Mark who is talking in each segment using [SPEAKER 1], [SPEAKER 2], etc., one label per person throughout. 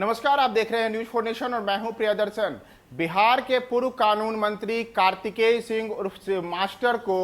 [SPEAKER 1] नमस्कार, आप देख रहे हैं न्यूज फॉर नेशन और मैं हूं प्रियदर्शन। बिहार के पूर्व कानून मंत्री कार्तिकेय सिंह उर्फ मास्टर को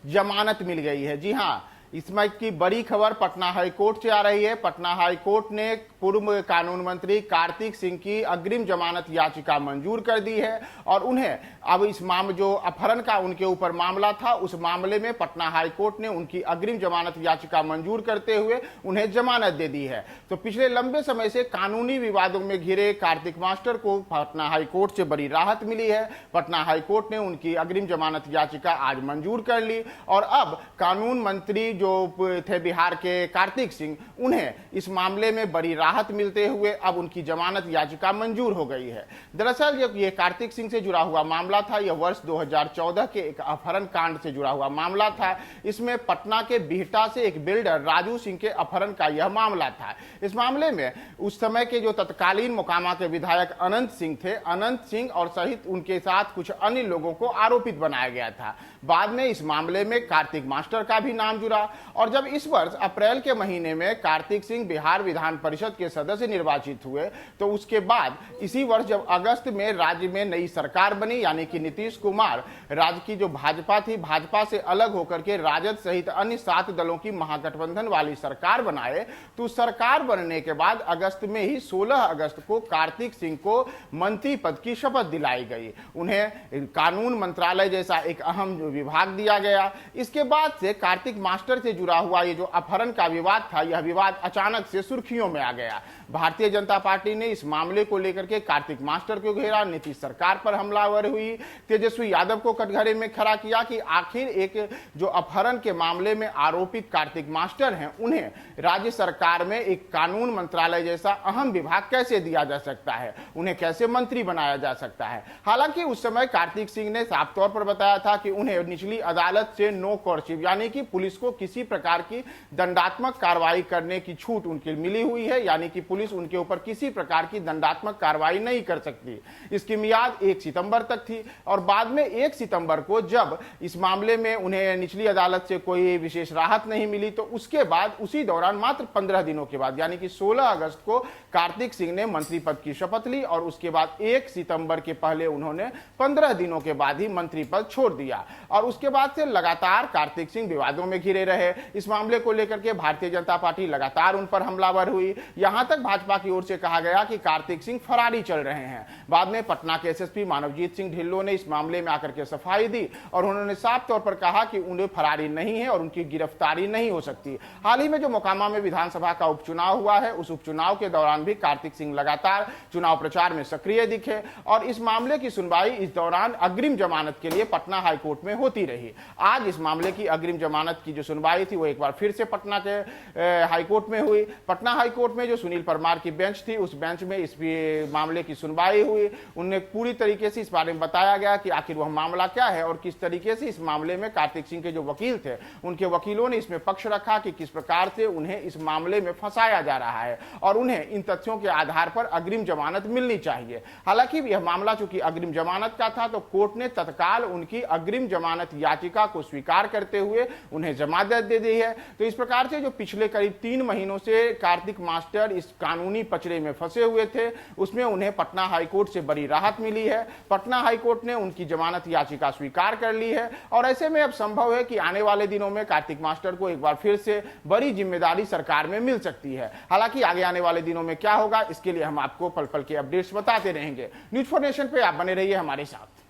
[SPEAKER 1] जमानत मिल गई है। जी हां, इसमें की बड़ी खबर पटना हाई कोर्ट से आ रही है। पटना हाई कोर्ट ने पूर्व कानून मंत्री कार्तिक सिंह की अग्रिम जमानत याचिका मंजूर कर दी है और उन्हें अब इस मामले जो अपहरण का उनके ऊपर मामला था, उस मामले में पटना हाई कोर्ट ने उनकी अग्रिम जमानत याचिका मंजूर करते हुए उन्हें जमानत दे दी है। तो पिछले लंबे समय से कानूनी विवादों में घिरे कार्तिक मास्टर को पटना हाई कोर्ट से बड़ी राहत मिली है। पटना हाई कोर्ट ने उनकी अग्रिम जमानत याचिका आज मंजूर कर ली और अब कानून मंत्री जो थे बिहार के कार्तिक सिंह, उन्हें इस मामले में बड़ी राहत मिलते हुए अब उनकी जमानत याचिका मंजूर हो गई है। दरअसल जब ये कार्तिक सिंह से जुड़ा हुआ मामला था, यह वर्ष 2014 के एक अपहरण कांड से जुड़ा हुआ मामला था। इसमें पटना के बिहटा से एक बिल्डर राजू सिंह के अपहरण का यह मामला था। इस मामले में उस समय के जो तत्कालीन मोकामा के विधायक अनंत सिंह थे, अनंत सिंह और सहित उनके साथ कुछ अन्य लोगों को आरोपित बनाया गया था। बाद में इस मामले में कार्तिक मास्टर का भी नाम जुड़ा और जब इस वर्ष अप्रैल के महीने में कार्तिक सिंह बिहार विधान परिषद के सदस्य निर्वाचित हुए, तो उसके बाद इसी वर्ष जब अगस्त में राज्य में नई सरकार बनी, यानी कि नीतीश कुमार राज्य की जो भाजपा थी, भाजपा से अलग होकर के राजद सहित अन्य 7 दलों की महागठबंधन वाली सरकार बनाए, तो सरकार बनने के बाद अगस्त में ही 16 अगस्त को कार्तिक सिंह को मंत्री पद की शपथ दिलाई गई। उन्हें कानून मंत्रालय जैसा एक अहम विभाग दिया गया। इसके बाद से कार्तिक मास्टर से जुड़ा हुआ ये जो अपहरण का विवाद था, यह विवाद अचानक से सुर्खियों में आ गया। भारतीय जनता पार्टी ने इस मामले को लेकर के कार्तिक मास्टर को घेरा, नीतीश सरकार पर हमलावर हुई, तेजस्वी यादव को कटघरे में खड़ा किया कि आखिर एक जो अपहरण के मामले में आरोपित कार्तिक मास्टर हैं, उन्हें राज्य सरकार में एक कानून मंत्रालय जैसा अहम विभाग कैसे दिया जा सकता है, उन्हें कैसे मंत्री बनाया जा सकता है। हालांकि उस समय कार्तिक सिंह ने साफ तौर पर बताया था कि उन्हें निचली अदालत से नो कॉर्शिप, यानी कि पुलिस को किसी प्रकार की दंडात्मक कार्रवाई करने की छूट उनकी मिली हुई है, यानी कि पुलिस उनके ऊपर किसी प्रकार की दंडात्मक कार्रवाई नहीं कर सकती। इसकी मियाद 1 सितंबर तक थी और बाद में 1 सितंबर को जब इस मामले में उन्हें निचली अदालत से कोई विशेष राहत नहीं मिली, तो उसके बाद उसी दौरान मात्र 15 दिनों के बाद, यानी कि 16 अगस्त को कार्तिक सिंह ने मंत्री पद की शपथ ली और उसके बाद 1 सितंबर के पहले उन्होंने 15 दिनों के बाद ही मंत्री पद छोड़ दिया और उसके बाद से लगातार कार्तिक सिंह विवादों में घिरे रहे। इस मामले को लेकर के भारतीय जनता पार्टी लगातार उन पर हमलावर हुई। यहां तक भाजपा की ओर से कहा गया कि कार्तिक सिंह फरारी चल रहे हैं। बाद में पटना के एसएसपी मानवजीत सिंह ढिल्लों ने इस मामले में आकर के सफाई दी और उन्होंने साफ तौर पर कहा कि उन्हें फरारी नहीं है और उनकी गिरफ्तारी नहीं हो सकती। हाल ही में जो मोकामा में विधानसभा का उपचुनाव हुआ है, उस उपचुनाव के दौरान भी कार्तिक सिंह लगातार चुनाव प्रचार में सक्रिय दिखे और इस मामले की सुनवाई इस दौरान अग्रिम जमानत के लिए पटना हाईकोर्ट में होती रही। आज इस मामले की अग्रिम जमानत की जो सुनवाई थी वो एक बार फिर से पटना के हाईकोर्ट में हुई। पटना हाईकोर्ट में जो सुनील परमार की बेंच थी, उस बेंच में इस मामले की सुनवाई हुई। उन्हें पूरी तरीके से इस बारे में बताया गया कि आखिर वह मामला क्या है और किस तरीके से इस मामले में कार्तिक सिंह के जो वकील थे, उनके वकीलों ने इसमें पक्ष रखा कि किस प्रकार से उन्हें इस मामले में फंसाया जा रहा है और उन्हें इन तथ्यों के आधार पर अग्रिम जमानत मिलनी चाहिए। हालांकि यह मामला चूंकि अग्रिम जमानत का था, तो कोर्ट ने तत्काल उनकी अग्रिम जमानत याचिका को स्वीकार करते हुए उन्हें जमानत दे दी है। तो इस प्रकार से जो पिछले करीब 3 महीनों से कार्तिक मास्टर इस कानूनी पचड़े में फंसे हुए थे, उसमें उन्हें पटना हाईकोर्ट से बड़ी राहत मिली है। पटना हाईकोर्ट ने उनकी जमानत याचिका स्वीकार कर ली है और ऐसे में अब संभव है कि आने वाले दिनों में कार्तिक मास्टर को एक बार फिर से बड़ी जिम्मेदारी सरकार में मिल सकती है। हालांकि आगे आने वाले दिनों में क्या होगा, इसके लिए हम आपको पल पल के अपडेट्स बताते रहेंगे। न्यूज फॉर नेशन पे आप बने रहिए हमारे साथ।